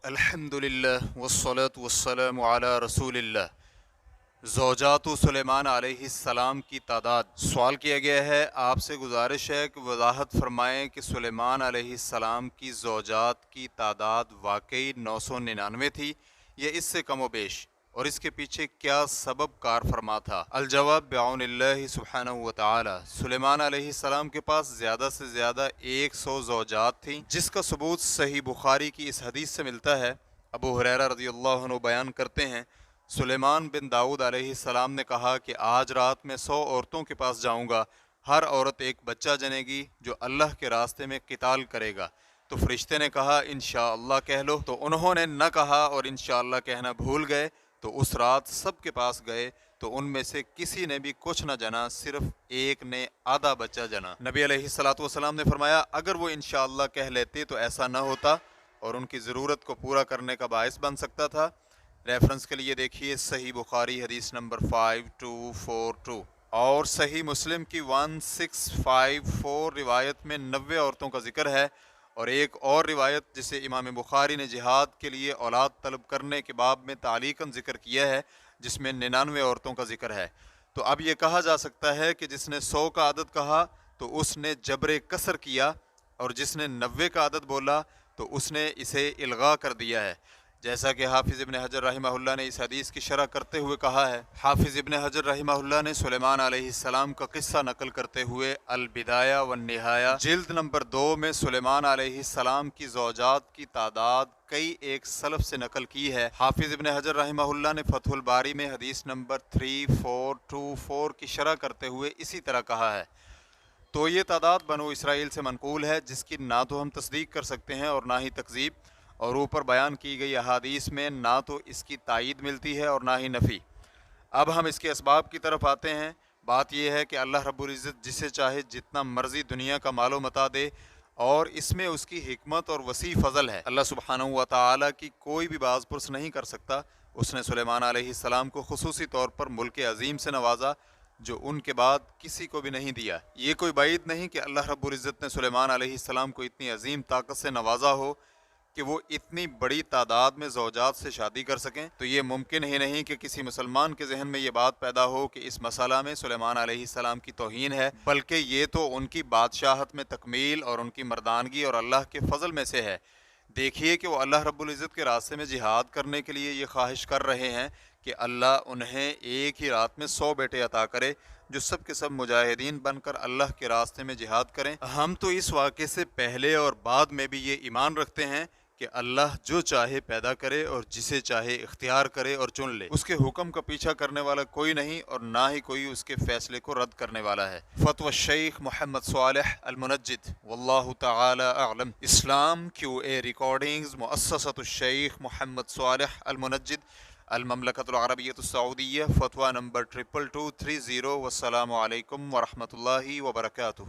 الحمدللہ والصلاة والسلام علی رسول اللہ۔ زوجات سلیمان علیہ السلام کی تعداد۔ سوال کیا گیا ہے، آپ سے گزارش ہے کہ وضاحت فرمائیں کہ سلیمان علیہ السلام کی زوجات کی تعداد واقعی 999 تھی یا اس سے کم و بیش، اور اس کے پیچھے کیا سبب کار فرما تھا؟ الجواب بعون اللہ سبحانہ وتعالی۔ سلیمان علیہ السلام کے پاس زیادہ سے زیادہ 100 زوجات تھیں، جس کا ثبوت صحیح بخاری کی اس حدیث سے ملتا ہے۔ ابو ہریرہ رضی اللہ عنہ بیان کرتے ہیں، سلیمان بن داؤد علیہ السلام نے کہا کہ آج رات میں 100 عورتوں کے پاس جاؤں گا، ہر عورت ایک بچہ جنے گی جو اللہ کے راستے میں قتال کرے گا۔ تو فرشتے نے کہا انشاءاللہ کہہ لو، تو انہوں نے نہ کہا اور انشاءاللہ کہنا بھول گئے۔ تو اس رات سب کے پاس گئے تو ان میں سے کسی نے بھی کچھ نہ جنا، صرف ایک نے آدھا بچہ جنا۔ نبی علیہ الصلوۃ والسلام نے فرمایا اگر وہ انشاءاللہ کہہ لیتے تو ایسا نہ ہوتا اور ان کی ضرورت کو پورا کرنے کا باعث بن سکتا تھا۔ ریفرنس کے لیے دیکھیے صحیح بخاری حدیث نمبر 5242 اور صحیح مسلم کی 1654 روایت میں 90 عورتوں کا ذکر ہے، اور ایک اور روایت جسے امام بخاری نے جہاد کے لیے اولاد طلب کرنے کے باب میں تعلیقاً ذکر کیا ہے، جس میں 99 عورتوں کا ذکر ہے۔ تو اب یہ کہا جا سکتا ہے کہ جس نے 100 کا عدد کہا تو اس نے جبر کسر کیا، اور جس نے 90 کا عدد بولا تو اس نے اسے الغاء کر دیا ہے، جیسا کہ حافظ ابن حجر رحمہ اللہ نے اس حدیث کی شرح کرتے ہوئے کہا ہے۔ حافظ ابن حجر رحمہ اللہ نے سلیمان علیہ السلام کا قصہ نقل کرتے ہوئے البدایہ والنہایہ جلد نمبر 2 میں سلیمان علیہ السلام کی زوجات کی تعداد کئی ایک سلف سے نقل کی ہے۔ حافظ ابن حجر رحمہ اللہ نے فتح الباری میں حدیث نمبر 3424 کی شرح کرتے ہوئے اسی طرح کہا ہے۔ تو یہ تعداد بنو اسرائیل سے منقول ہے، جس کی نہ تو ہم تصدیق کر سکتے ہیں اور نہ ہی تکذیب، اور اوپر بیان کی گئی احادیث میں نہ تو اس کی تائید ملتی ہے اور نہ ہی نفی۔ اب ہم اس کے اسباب کی طرف آتے ہیں۔ بات یہ ہے کہ اللہ رب العزت جسے چاہے جتنا مرضی دنیا کا مال و متاع دے، اور اس میں اس کی حکمت اور وسیع فضل ہے۔ اللہ سبحانہ و تعالی کی کوئی بھی باز پرس نہیں کر سکتا۔ اس نے سلیمان علیہ السلام کو خصوصی طور پر ملک عظیم سے نوازا، جو ان کے بعد کسی کو بھی نہیں دیا۔ یہ کوئی بعید نہیں کہ اللہ رب العزت نے سلیمان علیہ السلام کو اتنی عظیم طاقت سے نوازا ہو کہ وہ اتنی بڑی تعداد میں زوجات سے شادی کر سکیں۔ تو یہ ممکن ہی نہیں کہ کسی مسلمان کے ذہن میں یہ بات پیدا ہو کہ اس مسئلہ میں سلیمان علیہ السلام کی توہین ہے، بلکہ یہ تو ان کی بادشاہت میں تکمیل اور ان کی مردانگی اور اللہ کے فضل میں سے ہے۔ دیکھیے کہ وہ اللہ رب العزت کے راستے میں جہاد کرنے کے لیے یہ خواہش کر رہے ہیں کہ اللہ انہیں ایک ہی رات میں 100 بیٹے عطا کرے، جو سب کے سب مجاہدین بن کر اللہ کے راستے میں جہاد کریں۔ ہم تو اس واقعے سے پہلے اور بعد میں بھی یہ ایمان رکھتے ہیں کہ اللہ جو چاہے پیدا کرے اور جسے چاہے اختیار کرے اور چن لے۔ اس کے حکم کا پیچھا کرنے والا کوئی نہیں اور نہ ہی کوئی اس کے فیصلے کو رد کرنے والا ہے۔ فتوی الشیخ محمد صالح المنجد، واللہ تعالی اعلم۔ اسلام QA ریکارڈنگز، مؤسسۃ الشیخ محمد صالح المنجد، المملکۃ العربیۃ السعودیہ، فتویٰ نمبر 22230۔ والسلام علیکم ورحمۃ اللہ وبرکاتہ۔